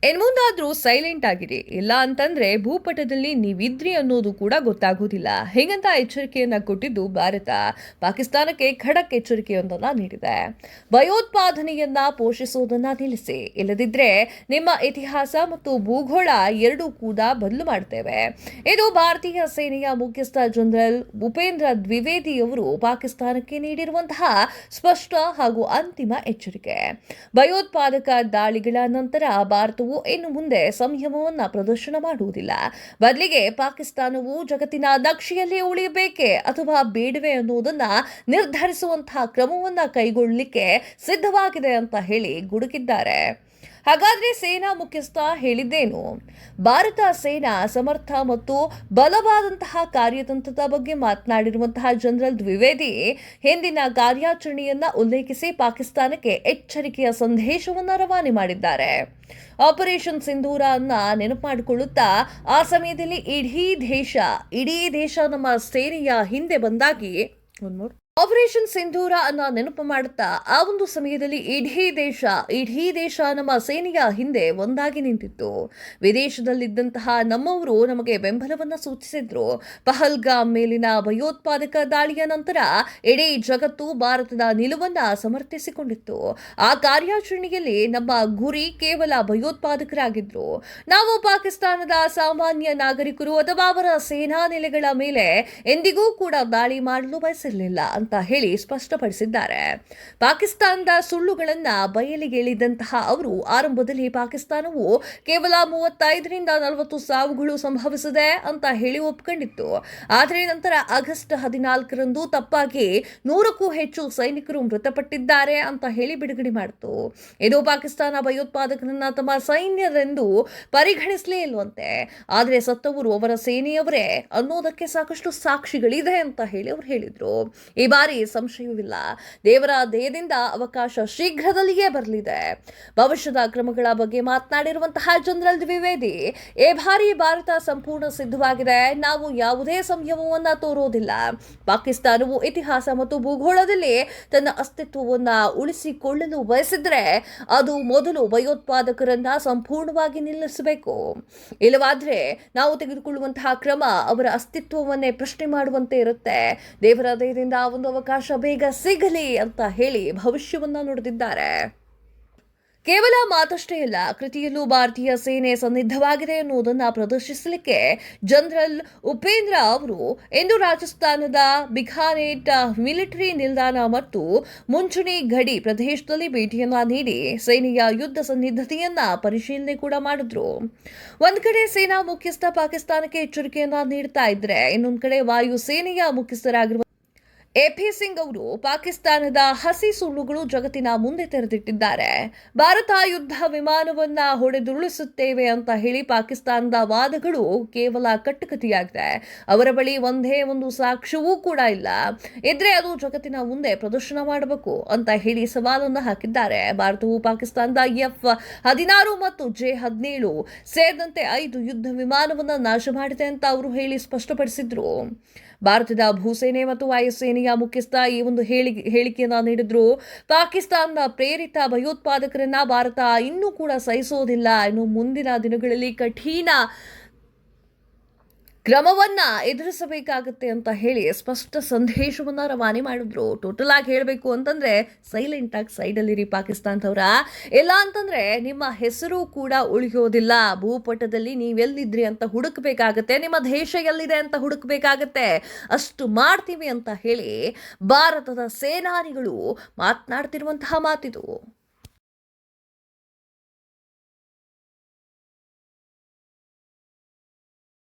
ಮುಂದಾದ್ರೂ silent ಆಗಿರಿ, ಇಲ್ಲ ಅಂತಂದ್ರೆ ಭೂಪಟದಲ್ಲಿ ನೀವಿದ್ರಿ ಅನ್ನೋದು ಕೂಡ ಗೊತ್ತಾಗೋದಿಲ್ಲ. ಹೇಗಂತ ಎಚ್ಚರಿಕೆಯನ್ನ ಕೊಟ್ಟಿದ್ದು ಭಾರತ ಪಾಕಿಸ್ತಾನಕ್ಕೆ ಖಡಕ್ ಎಚ್ಚರಿಕೆಯೊಂದನ್ನ ನೀಡಿದೆ. ಭಯೋತ್ಪಾದನೆಯನ್ನ ಪೋಷಿಸುವುದನ್ನ ನಿಲ್ಲಿಸಿ, ಇಲ್ಲದಿದ್ರೆ ನಿಮ್ಮ ಇತಿಹಾಸ ಮತ್ತು ಭೂಗೋಳ ಎರಡೂ ಕೂಡ ಬದಲು ಮಾಡ್ತೇವೆ. ಇದು ಭಾರತೀಯ ಸೇನೆಯ ಮುಖ್ಯಸ್ಥ ಜನರಲ್ ಭೂಪೇಂದ್ರ ದ್ವಿವೇದಿ ಅವರು ಪಾಕಿಸ್ತಾನಕ್ಕೆ ನೀಡಿರುವಂತಹ ಸ್ಪಷ್ಟ ಹಾಗೂ ಅಂತಿಮ ಎಚ್ಚರಿಕೆ. ಭಯೋತ್ಪಾದಕ ದಾಳಿಗಳ ನಂತರ ಭಾರತವು ಇನ್ನು ಮುಂದೆ ಸಂಯಮವನ್ನ ಪ್ರದರ್ಶನ ಮಾಡುವುದಿಲ್ಲ. ಬದಲಿಗೆ ಪಾಕಿಸ್ತಾನವು ಜಗತ್ತಿನ ನಕ್ಷೆಯಲ್ಲಿ ಉಳಿಯಬೇಕೆ ಅಥವಾ ಬೇಡವೇ ಅನ್ನೋದನ್ನ ನಿರ್ಧರಿಸುವಂತಹ ಕ್ರಮವನ್ನ ಕೈಗೊಳ್ಳಲಿಕ್ಕೆ ಸಿದ್ಧವಾಗಿದೆ ಅಂತ ಹೇಳಿ ಗುಡುಕಿದ್ದಾರೆ. ಹಾಗಾದ್ರೆ ಸೇನಾ ಮುಖ್ಯಸ್ಥ ಹೇಳಿದ್ದೇನು? ಭಾರತ ಸೇನಾ ಸಮರ್ಥ ಮತ್ತು ಬಲವಾದಂತಹ ಕಾರ್ಯತಂತ್ರದ ಬಗ್ಗೆ ಮಾತನಾಡಿರುವಂತಹ ಜನರಲ್ ದ್ವಿವೇದಿ ಹಿಂದಿನ ಕಾರ್ಯಾಚರಣೆಯನ್ನ ಉಲ್ಲೇಖಿಸಿ ಪಾಕಿಸ್ತಾನಕ್ಕೆ ಎಚ್ಚರಿಕೆಯ ಸಂದೇಶವನ್ನ ರವಾನೆ ಮಾಡಿದ್ದಾರೆ. ಆಪರೇಷನ್ ಸಿಂಧೂರ ಅನ್ನ ನೆನಪು ಮಾಡಿಕೊಳ್ಳುತ್ತಾ, ಆ ಸಮಯದಲ್ಲಿ ಇಡೀ ದೇಶ ನಮ್ಮ ಸೇನೆಯ ಹಿಂದೆ ಬಂದಾಗಿ ಆಪರೇಷನ್ ಸಿಂಧೂರ ಅನ್ನ ನೆನಪು ಮಾಡುತ್ತಾ, ಆ ಒಂದು ಸಮಯದಲ್ಲಿ ಇಡೀ ದೇಶ ನಮ್ಮ ಸೇನೆಯ ಹಿಂದೆ ಒಂದಾಗಿ ನಿಂತಿತ್ತು. ವಿದೇಶದಲ್ಲಿದ್ದಂತಹ ನಮ್ಮವರು ನಮಗೆ ಬೆಂಬಲವನ್ನ ಸೂಚಿಸಿದ್ರು. ಪಹಲ್ಗಾಮ್ ಮೇಲಿನ ಭಯೋತ್ಪಾದಕ ದಾಳಿಯ ನಂತರ ಇಡೀ ಜಗತ್ತು ಭಾರತದ ನಿಲುವನ್ನ ಸಮರ್ಥಿಸಿಕೊಂಡಿತ್ತು. ಆ ಕಾರ್ಯಾಚರಣೆಯಲ್ಲಿ ನಮ್ಮ ಗುರಿ ಕೇವಲ ಭಯೋತ್ಪಾದಕರಾಗಿದ್ರು. ನಾವು ಪಾಕಿಸ್ತಾನದ ಸಾಮಾನ್ಯ ನಾಗರಿಕರು ಅಥವಾ ಅವರ ಸೇನಾ ನೆಲೆಗಳ ಮೇಲೆ ಎಂದಿಗೂ ಕೂಡ ದಾಳಿ ಮಾಡಲು ಬಯಸಿರಲಿಲ್ಲ ಅಂತ ಹೇಳಿ ಸ್ಪಷ್ಟಪಡಿಸಿದ್ದಾರೆ. ಪಾಕಿಸ್ತಾನದ ಸುಳ್ಳುಗಳನ್ನ ಬಯಲಿಗೆಳೆದಂತಹ ಅವರು ಆರಂಭದಲ್ಲಿ ಪಾಕಿಸ್ತಾನವು ಕೇವಲ 35ರಿಂದ 40 ಸಾವುಗಳು ಸಂಭವಿಸಿದೆ ಅಂತ ಹೇಳಿ ಒಪ್ಕೊಂಡಿತ್ತು. ಆದರೆ ನಂತರ ಆಗಸ್ಟ್ 14ರಂದು ತಪ್ಪಾಗಿ 100ಕ್ಕೂ ಹೆಚ್ಚು ಸೈನಿಕರು ಮೃತಪಟ್ಟಿದ್ದಾರೆ ಅಂತ ಹೇಳಿ ಬಿಡುಗಡೆ ಮಾಡಿತು. ಇದು ಪಾಕಿಸ್ತಾನ ಭಯೋತ್ಪಾದಕರನ್ನ ತಮ್ಮ ಸೈನ್ಯರೆಂದು ಪರಿಗಣಿಸಲೇ ಇಲ್ವಂತೆ. ಆದರೆ ಸತ್ತವರು ಅವರ ಸೇನೆಯವರೇ ಅನ್ನೋದಕ್ಕೆ ಸಾಕಷ್ಟು ಸಾಕ್ಷಿಗಳಿದೆ ಅಂತ ಹೇಳಿ ಅವರು ಹೇಳಿದ್ರು. ಈ ಬಾರಿ ಸಂಶಯವಿಲ್ಲ, ದೇವರ ದಯದಿಂದ ಅವಕಾಶ ಶೀಘ್ರದಲ್ಲಿಯೇ ಬರಲಿದೆ. ಭವಿಷ್ಯದ ಕ್ರಮಗಳ ಬಗ್ಗೆ ಮಾತನಾಡಿರುವಂತಹ ಜನರಲ್ ದ್ವಿವೇದಿ, ಈ ಬಾರಿ ಭಾರತ ಸಂಪೂರ್ಣ ಸಿದ್ಧವಾಗಿದೆ. ನಾವು ಯಾವುದೇ ಸಂಯಮವನ್ನ ತೋರೋದಿಲ್ಲ. ಪಾಕಿಸ್ತಾನವು ಇತಿಹಾಸ ಮತ್ತು ಭೂಗೋಳದಲ್ಲಿ ತನ್ನ ಅಸ್ತಿತ್ವವನ್ನ ಉಳಿಸಿಕೊಳ್ಳಲು ಬಯಸಿದ್ರೆ ಅದು ಮೊದಲು ಭಯೋತ್ಪಾದಕರನ್ನ ಸಂಪೂರ್ಣವಾಗಿ ನಿಲ್ಲಿಸಬೇಕು. ಇಲ್ಲವಾದ್ರೆ ನಾವು ತೆಗೆದುಕೊಳ್ಳುವಂತಹ ಕ್ರಮ ಅವರ ಅಸ್ತಿತ್ವವನ್ನೇ ಪ್ರಶ್ನೆ ಮಾಡುವಂತೆ ಇರುತ್ತೆ. ದೇವರ ದಯದಿಂದ ಒಂದು ಅವಕಾಶ ಬೇಗ ಸಿಗಲಿ ಅಂತ ಹೇಳಿ ಭವಿಷ್ಯವನ್ನ ನುಡಿದಿದ್ದಾರೆ. ಕೇವಲ ಮಾತಷ್ಟೇ ಇಲ್ಲ, ಕೃತಿಯಲ್ಲೂ ಭಾರತೀಯ ಸೇನೆ ಸನ್ನಿದ್ಧವಾಗಿದೆ ಎನ್ನುವುದನ್ನು ಪ್ರದರ್ಶಿಸಲಿಕ್ಕೆ ಜನರಲ್ ಉಪೇಂದ್ರ ಅವರು ಇಂದು ರಾಜಸ್ಥಾನದ ಬಿಕಾನೇರ್ ಮಿಲಿಟರಿ ನಿಲ್ದಾಣ ಮತ್ತು ಮುಂಚೂಣಿ ಗಡಿ ಪ್ರದೇಶದಲ್ಲಿ ಭೇಟಿಯನ್ನ ನೀಡಿ ಸೇನೆಯ ಯುದ್ಧ ಸನ್ನಿದ್ಧತೆಯನ್ನ ಪರಿಶೀಲನೆ ಕೂಡ ಮಾಡಿದ್ರು. ಒಂದ್ ಕಡೆ ಸೇನಾ ಮುಖ್ಯಸ್ಥ ಪಾಕಿಸ್ತಾನಕ್ಕೆ ಎಚ್ಚರಿಕೆಯನ್ನ ನೀಡ್ತಾ ಇದ್ರೆ, ಇನ್ನೊಂದ್ ಕಡೆ ವಾಯು ಸೇನೆಯ ಮುಖ್ಯಸ್ಥರಾಗಿರುವ ಎಪಿ ಸಿಂಗ್ ಅವರು ಪಾಕಿಸ್ತಾನದ ಹಸಿ ಸುಳ್ಳುಗಳು ಜಗತ್ತಿನ ಮುಂದೆ ತೆರೆದಿಟ್ಟಿದ್ದಾರೆ. ಭಾರತ ಯುದ್ಧ ವಿಮಾನವನ್ನ ಹೊಡೆದುರುಳಿಸುತ್ತೇವೆ ಅಂತ ಹೇಳಿ ಪಾಕಿಸ್ತಾನದ ವಾದಗಳು ಕೇವಲ ಕಟ್ಟುಕತೆಯಾಗಿದೆ. ಅವರ ಬಳಿ ಒಂದೇ ಒಂದು ಸಾಕ್ಷ್ಯವೂ ಕೂಡ ಇಲ್ಲ. ಇದ್ರೆ ಅದು ಜಗತ್ತಿನ ಮುಂದೆ ಪ್ರದರ್ಶನ ಮಾಡಬೇಕು ಅಂತ ಹೇಳಿ ಸವಾಲನ್ನು ಹಾಕಿದ್ದಾರೆ. ಭಾರತವು ಪಾಕಿಸ್ತಾನದ F-16 ಮತ್ತು J-17 ಸೇರಿದಂತೆ 5 ಯುದ್ಧ ವಿಮಾನವನ್ನ ನಾಶ ಮಾಡಿದೆ ಅಂತ ಅವರು ಹೇಳಿ ಸ್ಪಷ್ಟಪಡಿಸಿದ್ರು. ಭಾರತದ ಭೂಸೇನೆ ಮತ್ತು ವಾಯುಸೇನೆಯ ಮುಖ್ಯಸ್ಥ ಈ ಒಂದು ಹೇಳಿಕೆಯನ್ನ ನೀಡಿದ್ರು. ಪಾಕಿಸ್ತಾನದ ಪ್ರೇರಿತ ಭಯೋತ್ಪಾದಕರನ್ನ ಭಾರತ ಇನ್ನೂ ಕೂಡ ಸಹಿಸೋದಿಲ್ಲ. ಇನ್ನು ಮುಂದಿನ ದಿನಗಳಲ್ಲಿ ಕಠಿಣ ಕ್ರಮವನ್ನ ಎದುರಿಸಬೇಕಾಗುತ್ತೆ ಅಂತ ಹೇಳಿ ಸ್ಪಷ್ಟ ಸಂದೇಶವನ್ನ ರವಾನೆ ಮಾಡಿದ್ರು. ಟೋಟಲ್ ಆಗಿ ಹೇಳಬೇಕು ಅಂತಂದ್ರೆ ಸೈಲೆಂಟ್ ಆಗಿ ಸೈಡಲ್ಲಿರಿ ಪಾಕಿಸ್ತಾನದವರ, ಇಲ್ಲ ಅಂತಂದ್ರೆ ನಿಮ್ಮ ಹೆಸರು ಕೂಡ ಉಳಿಯೋದಿಲ್ಲ. ಭೂಪಟದಲ್ಲಿ ನೀವೆಲ್ಲಿದ್ರಿ ಅಂತ ಹುಡುಕಬೇಕಾಗತ್ತೆ, ನಿಮ್ಮ ದೇಶ ಎಲ್ಲಿದೆ ಅಂತ ಹುಡುಕಬೇಕಾಗತ್ತೆ. ಅಷ್ಟು ಮಾಡ್ತೀವಿ ಅಂತ ಹೇಳಿ ಭಾರತದ ಸೇನಾನಿಗಳು ಮಾತನಾಡ್ತಿರುವಂತಹ ಮಾತಿದು.